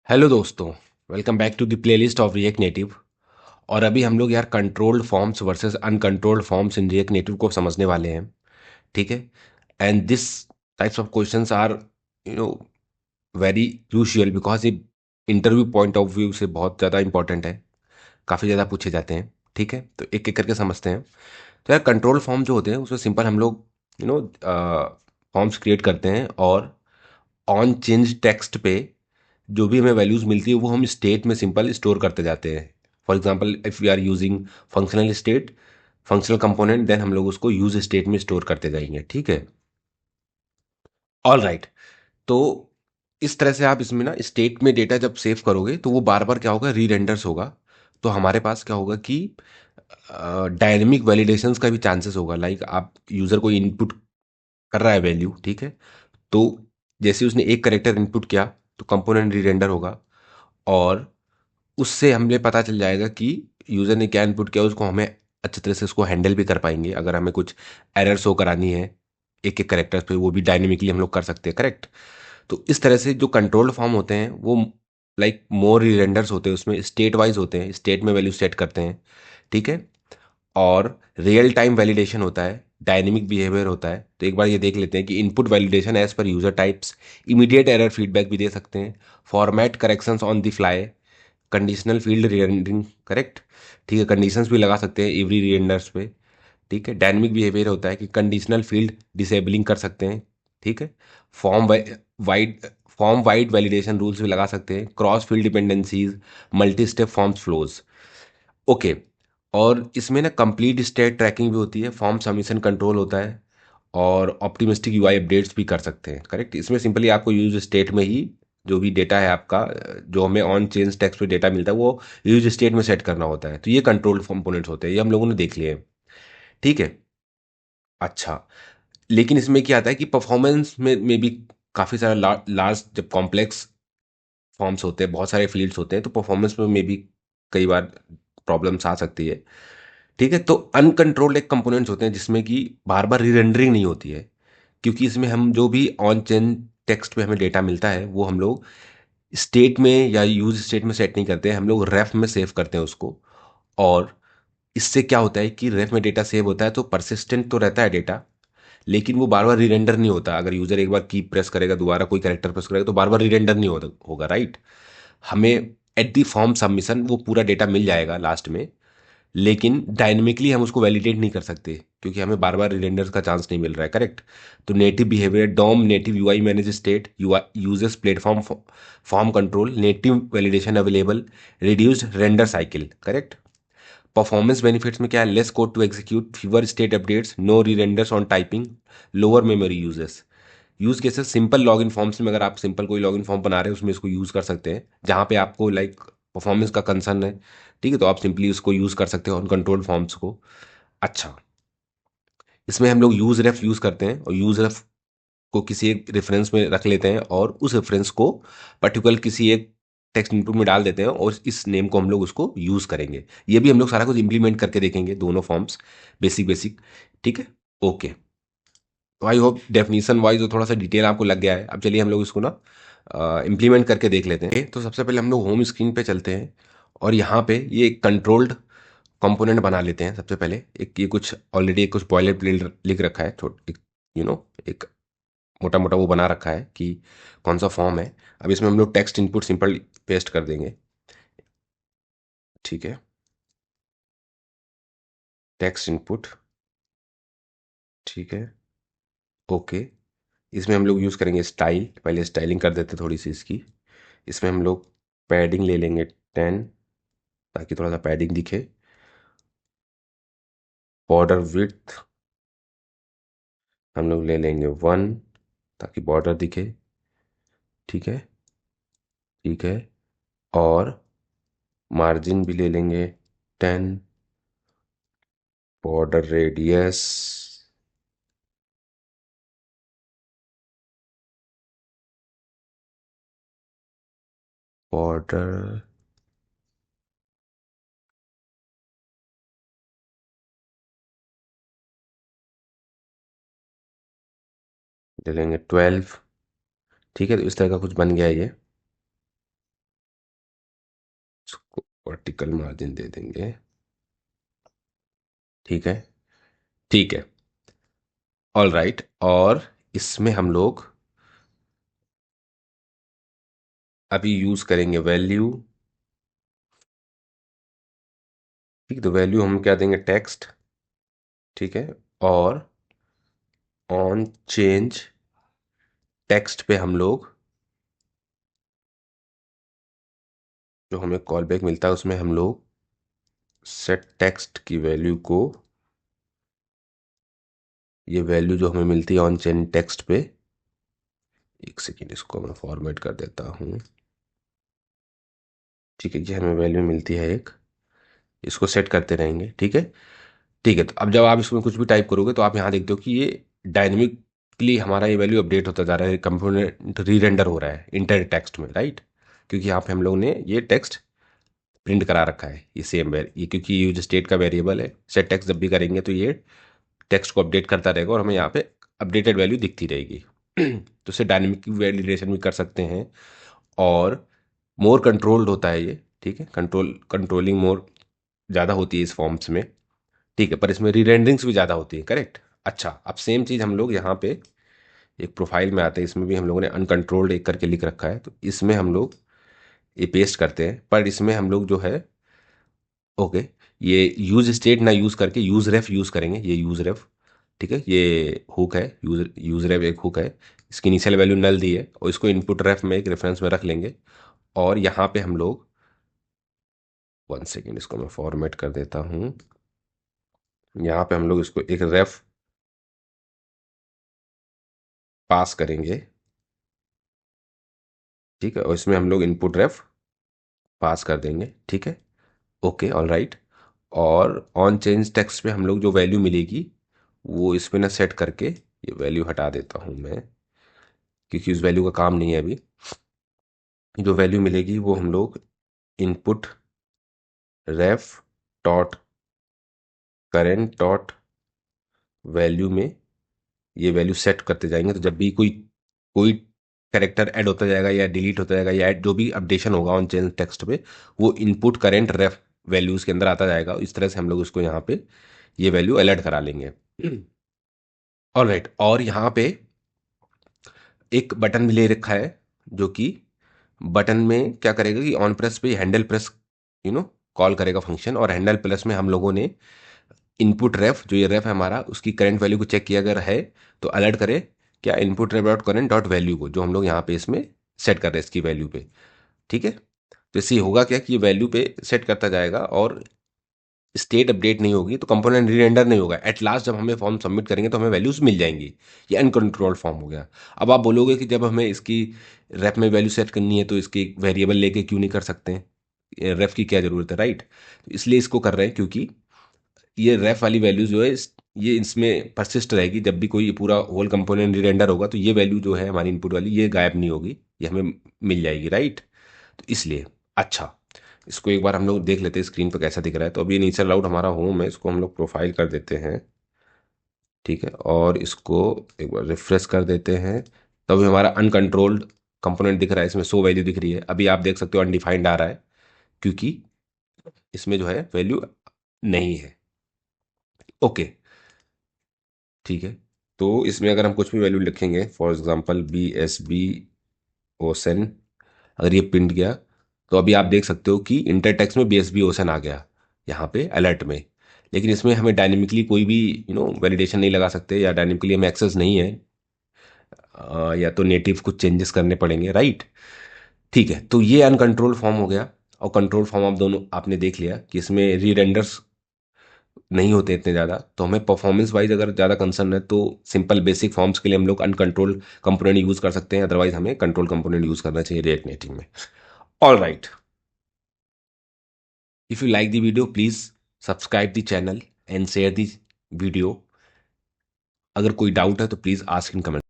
Hello दोस्तों। Welcome back to the playlist of React Native. और अभी हम लोग यार controlled forms versus uncontrolled forms in React Native को समझने वाले हैं। ठीक है। And this types of questions are you know very crucial because ये इंटरव्यू पॉइंट ऑफ व्यू से बहुत ज़्यादा इंपॉर्टेंट है। काफ़ी ज़्यादा पूछे जाते हैं। ठीक है, तो एक एक करके समझते हैं। तो यार कंट्रोल फॉर्म जो होते हैं उसमें सिंपल हम लोग यू नो फॉर्म्स क्रिएट करते हैं और ऑन चेंज टेक्स्ट पे जो भी हमें वैल्यूज मिलती है वो हम स्टेट में सिंपल स्टोर करते जाते हैं। For example if we are using functional state, functional component, then हम लोग उसको यूज स्टेट में स्टोर करते जाएंगे। ठीक है, ऑल राइट। तो इस तरह से आप इसमें ना स्टेट में डेटा जब सेव करोगे तो वो बार बार क्या होगा, री रेंडर्स होगा। तो हमारे पास क्या होगा कि डायनेमिक वैलिडेशंस का भी चांसेस होगा। लाइक आप यूज़र को इनपुट कर रहा है वैल्यू, ठीक है। तो जैसे उसने एक करेक्टर इनपुट किया तो कंपोनेंट री रेंडर होगा। और उससे हमें पता चल जाएगा कि यूज़र ने क्या इनपुट किया, उसको हमें अच्छी तरह से उसको हैंडल भी कर पाएंगे। अगर हमें कुछ एरर शो करानी है एक एक करेक्टर्स पे, वो भी डायनेमिकली हम लोग कर सकते हैं। करेक्ट। तो इस तरह से जो कंट्रोल्ड फॉर्म होते हैं वो लाइक मोर रेंडर्स होते हैं, उसमें स्टेट वाइज होते हैं, स्टेट में वैल्यू सेट करते हैं। ठीक है। और रियल टाइम वैलिडेशन होता है, डायनेमिक बिहेवियर होता है। तो एक बार ये देख लेते हैं कि इनपुट वैलिडेशन एज पर user types, immediate error feedback भी दे सकते हैं, format corrections on the fly, conditional field rerendering. Correct. ठीक है, कंडीशंस भी लगा सकते हैं एवरी रीरेंडर्स पे। ठीक है। डायनेमिक बिहेवियर होता है कि कंडीशनल फील्ड डिसेबलिंग कर सकते हैं। ठीक है। Form wide form wide validation rules भी लगा सकते हैं, cross field dependencies, multi step forms flows. Okay. और इसमें ना कंप्लीट स्टेट ट्रैकिंग भी होती है, फॉर्म सबमिशन कंट्रोल होता है, और ऑप्टिमिस्टिक यूआई अपडेट्स भी कर सकते हैं। करेक्ट। इसमें सिंपली आपको यूज स्टेट में ही जो भी डेटा है आपका, जो हमें ऑन चेंज टेक्स्ट पे डेटा मिलता है वो यूज स्टेट में सेट करना होता है। तो ये कंट्रोल कंपोनेंट्स होते हैं, ये हम लोगों ने देख लिए हैं। ठीक है। अच्छा, लेकिन इसमें क्या आता है कि परफॉर्मेंस में भी काफ़ी सारा लार्ज जब कॉम्प्लेक्स फॉर्म्स होते हैं, बहुत सारे फील्ड्स होते हैं, तो परफॉर्मेंस में भी कई बार प्रॉब्लम्स आ सकती है। ठीक है। तो अनकंट्रोल्ड एक कंपोनेंट्स होते हैं जिसमें कि बार बार रीरेंडरिंग नहीं होती है, क्योंकि इसमें हम जो भी ऑन चेन टेक्स्ट पे हमें डेटा मिलता है वो हम लोग स्टेट में या यूज स्टेट में सेट नहीं करते हैं, हम लोग रेफ में सेव करते हैं उसको। और इससे क्या होता है कि रेफ में डेटा सेव होता है तो परसिस्टेंट तो रहता है डेटा, लेकिन वो बार बार रीरेंडर नहीं होता। अगर यूजर एक बार की प्रेस करेगा, दोबारा कोई कैरेक्टर प्रेस करेगा, तो बार बार रीरेंडर नहीं होगा, राइट। हमें एट दी फॉर्म सबमिशन वो पूरा डेटा मिल जाएगा लास्ट में, लेकिन डायनेमिकली हम उसको वैलिडेट नहीं कर सकते क्योंकि हमें बार बार रिलेंडर्स का चांस नहीं मिल रहा है। करेक्ट। तो native behaviour DOM native UI manage state users platform form control native validation available, reduced render cycle. Correct. Performance benefits में क्या है, less code to execute, fewer state updates, no re renders on typing, lower memory usage. Use cases simple login forms में, अगर आप simple कोई login form बना रहे हैं उसमें इसको यूज कर सकते हैं, जहां पे आपको लाइक परफॉर्मेंस का कंसर्न है। ठीक है, तो आप सिंपली उसको यूज कर सकते हो ऑन कंट्रोल फॉर्म्स को। अच्छा, इसमें हम लोग यूज रेफ यूज करते हैं और यूज रेफ को किसी एक रेफरेंस में रख लेते हैं और उस रेफरेंस को पर्टिकुलर किसी एक टेक्स्ट इनपुट में डाल देते हैं और इस नेम को हम लोग उसको यूज करेंगे। ये भी हम लोग सारा कुछ इंप्लीमेंट करके देखेंगे, दोनों फॉर्म्स, बेसिक बेसिक। ठीक है। ओके। तो आई होप डेफिनेशन वाइज वो थोड़ा सा डिटेल आपको लग गया है। अब चलिए हम लोग इसको ना इम्प्लीमेंट करके देख लेते हैं। तो सबसे पहले हम लोग होम स्क्रीन पे चलते हैं और यहाँ पे ये कंट्रोल्ड कंपोनेंट बना लेते हैं। सबसे पहले एक ये कुछ ऑलरेडी एक कुछ बॉयलर प्लेट लिख रखा है, छोट एक मोटा मोटा वो बना रखा है कि कौन सा फॉर्म है। अब इसमें हम लोग टेक्स्ट इनपुट सिंपल पेस्ट कर देंगे। ठीक है। Text input. ठीक है। ओके। इसमें हम लोग यूज़ करेंगे स्टाइल, पहले स्टाइलिंग कर देते थोड़ी सी इसकी। इसमें हम लोग पैडिंग ले लेंगे 10, ताकि थोड़ा सा पैडिंग दिखे। बॉर्डर विड्थ हम लोग ले लेंगे 1, ताकि बॉर्डर दिखे। ठीक है। ठीक है। और मार्जिन भी ले लेंगे 10, बॉर्डर रेडियस बॉर्डर ले लेंगे 12। ठीक है, तो इस तरह का कुछ बन गया ये। इसको वर्टिकल मार्जिन दे देंगे। ठीक है, ठीक है, ऑल राइट। और इसमें हम लोग अभी यूज करेंगे वैल्यू। ठीक, तो वैल्यू हम क्या देंगे, टेक्स्ट। ठीक है, और ऑन चेंज टेक्स्ट पे हम लोग जो हमें कॉल बैक मिलता है उसमें हम लोग सेट टेक्स्ट की वैल्यू को, ये वैल्यू जो हमें मिलती है ऑन चेंज टेक्स्ट पे, एक सेकेंड इसको मैं फॉर्मेट कर देता हूँ। ठीक है, ये हमें वैल्यू मिलती है एक, इसको सेट करते रहेंगे। ठीक है, ठीक है। तो अब जब आप इसमें कुछ भी टाइप करोगे तो आप यहाँ देखते हो कि ये डायनेमिकली हमारा ये वैल्यू अपडेट होता जा रहा है, कंपोनेंट री रेंडर हो रहा है इंटर टेक्स्ट में, राइट। क्योंकि यहाँ पे हम लोग ने ये टेक्स्ट प्रिंट करा रखा है, ये सेम ये क्योंकि यूज स्टेट का वेरिएबल है। सेट टेक्स्ट जब भी करेंगे तो ये टेक्स्ट को अपडेट करता रहेगा और हमें यहाँ पे अपडेटेड वैल्यू दिखती रहेगी। तो इसे डायनेमिक वैलिडेशन भी कर सकते हैं और मोर कंट्रोल्ड होता है ये। ठीक है, कंट्रोलिंग मोर ज़्यादा होती है इस फॉर्म्स में। ठीक है, पर इसमें रीरेंडरिंग्स भी ज़्यादा होती है, करेक्ट। अच्छा, अब सेम चीज़ हम लोग यहाँ पे एक प्रोफाइल में आते हैं, इसमें भी हम लोगों ने अनकंट्रोल्ड एक करके लिख रखा है, तो इसमें हम लोग ये पेस्ट करते हैं। पर इसमें हम लोग जो है, ओके, ये यूज स्टेट ना यूज करके यूज रेफ यूज करेंगे। ये यूज रेफ, ठीक है, ये हुक है, यूज यूज रेफ एक हुक है। इसकी इनिशियल वैल्यू नल दी है और इसको इनपुट रेफ में एक रेफरेंस में रख लेंगे। और यहाँ पे हम लोग, वन सेकेंड इसको मैं फॉर्मेट कर देता हूँ। यहाँ पे हम लोग इसको एक रेफ पास करेंगे। ठीक है, और इसमें हम लोग इनपुट रेफ पास कर देंगे। ठीक है, ओके, ऑल राइट। और ऑन चेंज टेक्स्ट पे हम लोग जो वैल्यू मिलेगी वो इसमें ना सेट करके, ये वैल्यू हटा देता हूँ मैं क्योंकि उस वैल्यू का काम नहीं है अभी। जो वैल्यू मिलेगी वो हम लोग इनपुट रेफ डॉट करेंट डॉट वैल्यू में ये वैल्यू सेट करते जाएंगे। तो जब भी कोई कोई कैरेक्टर ऐड होता जाएगा या डिलीट होता जाएगा या जो भी अपडेशन होगा ऑन चेंज टेक्स्ट पे, वो इनपुट करेंट रेफ वैल्यूज के अंदर आता जाएगा। इस तरह से हम लोग उसको यहाँ पे ये वैल्यू अलर्ट करा लेंगे। ऑलराइट, और यहाँ पे एक बटन भी ले रखा है जो कि बटन में क्या करेगा कि ऑन प्रेस पे हैंडल प्रेस कॉल करेगा फंक्शन, और हैंडल प्रेस में हम लोगों ने इनपुट रेफ, जो ये रेफ है हमारा, उसकी करंट वैल्यू को चेक किया अगर है तो अलर्ट करे क्या, इनपुट रेफ डॉट करंट डॉट वैल्यू को, जो हम लोग यहाँ पे इसमें सेट कर रहे हैं इसकी वैल्यू पे। ठीक है, तो इससे होगा क्या कि ये वैल्यू पे सेट करता जाएगा और स्टेट अपडेट नहीं होगी तो कंपोनेंट रीरेंडर नहीं होगा। एट लास्ट जब हमें फॉर्म सबमिट करेंगे तो हमें वैल्यूज मिल जाएंगी। ये अनकंट्रोल्ड फॉर्म हो गया। अब आप बोलोगे कि जब हमें इसकी रेफ में वैल्यू सेट करनी है तो इसकी वेरिएबल लेके क्यों नहीं कर सकते हैं, रेफ की क्या जरूरत है, राइट। तो इसलिए इसको कर रहे हैं क्योंकि ये रेफ वाली वैल्यू जो है ये इसमें परसिस्ट रहेगी। जब भी कोई पूरा होल कंपोनेंट रीरेंडर होगा तो ये वैल्यू जो है हमारी इनपुट वाली ये गायब नहीं होगी, ये हमें मिल जाएगी, राइट। तो इसलिए, अच्छा, इसको एक बार हम लोग देख लेते हैं स्क्रीन पर कैसा दिख रहा है। तो अभी इनिशियल आउट हमारा होम है, इसको हम लोग प्रोफाइल कर देते हैं। ठीक है, और इसको एक बार रिफ्रेश कर देते हैं। तो अभी हमारा अनकंट्रोल्ड कंपोनेंट दिख रहा है, इसमें 100 वैल्यू दिख रही है। अभी आप देख सकते हो अनडिफाइंड आ रहा है क्योंकि इसमें जो है वैल्यू नहीं है। ओके, ठीक है। तो इसमें अगर हम कुछ भी वैल्यू लिखेंगे, फॉर एग्जांपल BSB ओशन, अगर ये प्रिंट गया तो अभी आप देख सकते हो कि इंटर टेक्स्ट में BSB ओशन आ गया यहाँ पे अलर्ट में। लेकिन इसमें हमें डायनेमिकली कोई भी वैलिडेशन नहीं लगा सकते, या डायनेमिकली हमें एक्सेस नहीं है, या तो नेटिव कुछ चेंजेस करने पड़ेंगे, राइट। ठीक है, तो ये अनकंट्रोल फॉर्म हो गया। और कंट्रोल फॉर्म आप दोनों आपने देख लिया कि इसमें री रेंडर्स नहीं होते इतने ज़्यादा। तो हमें परफॉर्मेंस वाइज अगर ज़्यादा कंसर्न है तो सिंपल बेसिक फॉर्म्स के लिए हम लोग अनकंट्रोल कंपोनेंट यूज़ कर सकते हैं, अदरवाइज हमें कंट्रोल कंपोनेंट यूज़ करना चाहिए रिएक्ट नेटिव में। All right, if you like the video please subscribe the channel and share the video. अगर कोई डाउट है तो प्लीज़ आस्क इन कमेंट।